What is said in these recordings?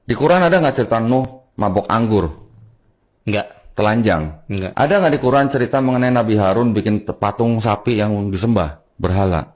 Di Quran ada nggak cerita Nuh mabok anggur, Enggak. telanjang? Enggak. Ada nggak di Quran cerita mengenai Nabi Harun bikin patung sapi yang disembah, berhala?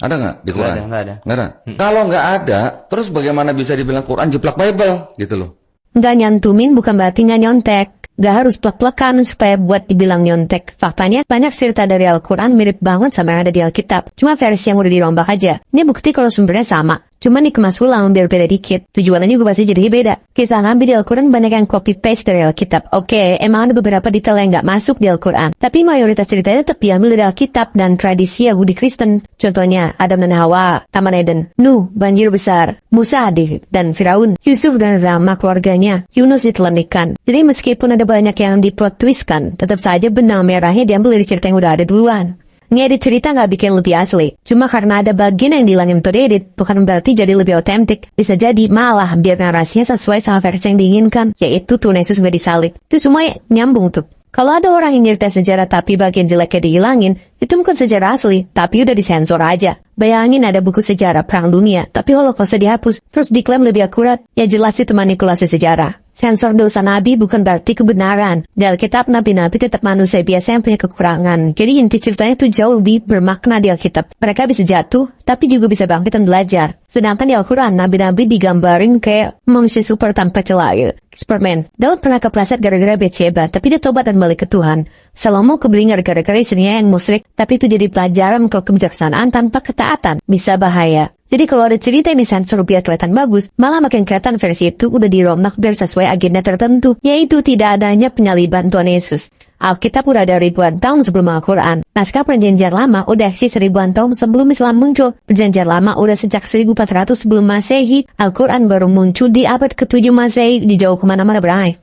Ada nggak di Quran? Nggak ada. Nggak ada. Kalau nggak ada, terus bagaimana bisa dibilang Quran jeplak Bible gitu loh? Nggak nyantumin bukan berarti nggak nyontek. Nggak harus plek-plekan supaya buat dibilang nyontek. Faktanya, banyak cerita dari Al-Quran mirip banget sama yang ada di Alkitab. Cuma versi yang udah dirombak aja. Ini bukti kalau sumbernya sama. Cuma dikemas ulang biar beda dikit. Tujuannya juga pasti jadi beda. Kisah Nabi di Al-Quran banyak yang copy-paste dari Alkitab. Oke, emang ada beberapa detail yang nggak masuk di Al-Quran. Tapi mayoritas ceritanya tetap diambil dari Alkitab dan tradisi Yahudi Kristen. Contohnya, Adam dan Hawa, Taman Eden, Nuh, banjir besar, Musa, David, dan Firaun, Yusuf dan Rama keluarganya, Yunus ditelan ikan. Jadi meskipun ada banyak yang diplot twistkan, tetap saja benang merahnya diambil dari cerita yang udah ada duluan. Ngedit cerita nggak bikin lebih asli. Cuma karena ada bagian yang dihilangin untuk diedit, bukan berarti jadi lebih otentik. Bisa jadi malah biar narasinya sesuai sama versi yang diinginkan, yaitu Tuhan Yesus nggak disalib. Itu semua nyambung tuh. Kalau ada orang yang nyerita sejarah tapi bagian jeleknya dihilangin, itu bukan sejarah asli, tapi udah disensor aja. Bayangin ada buku sejarah Perang Dunia, tapi Holocaust dihapus, terus diklaim lebih akurat. Ya jelas itu manipulasi sejarah. Sensor dosa Nabi bukan berarti kebenaran. Di Alkitab, Nabi-Nabi tetap manusia biasa yang punya kekurangan. Jadi inti ceritanya itu jauh lebih bermakna di Alkitab. Mereka bisa jatuh, tapi juga bisa bangkit dan belajar. Sedangkan di Al-Quran, Nabi-Nabi digambarin kayak manusia super tanpa celah. Superman, Daud pernah kepleset gara-gara Bathsheba, tapi dia tobat dan balik ke Tuhan. Salomo keblinger gara-gara istrinya yang musyrik, tapi itu jadi pelajaran kalau kebijaksanaan tanpa ketaatan bisa bahaya. Jadi kalau ada cerita yang disensor biar kelihatan bagus, malah makin kelihatan versi itu udah dirombak biar sesuai agenda tertentu, yaitu tidak adanya penyaliban Tuhan Yesus. Alkitab udah ada ribuan tahun sebelum Al-Quran. Naskah Perjanjian Lama udah eksis ribuan tahun sebelum Islam muncul. Perjanjian Lama udah sejak 1400 sebelum Masehi. Al-Quran baru muncul di abad ke-7 Masehi, di jauh kemana-mana berai.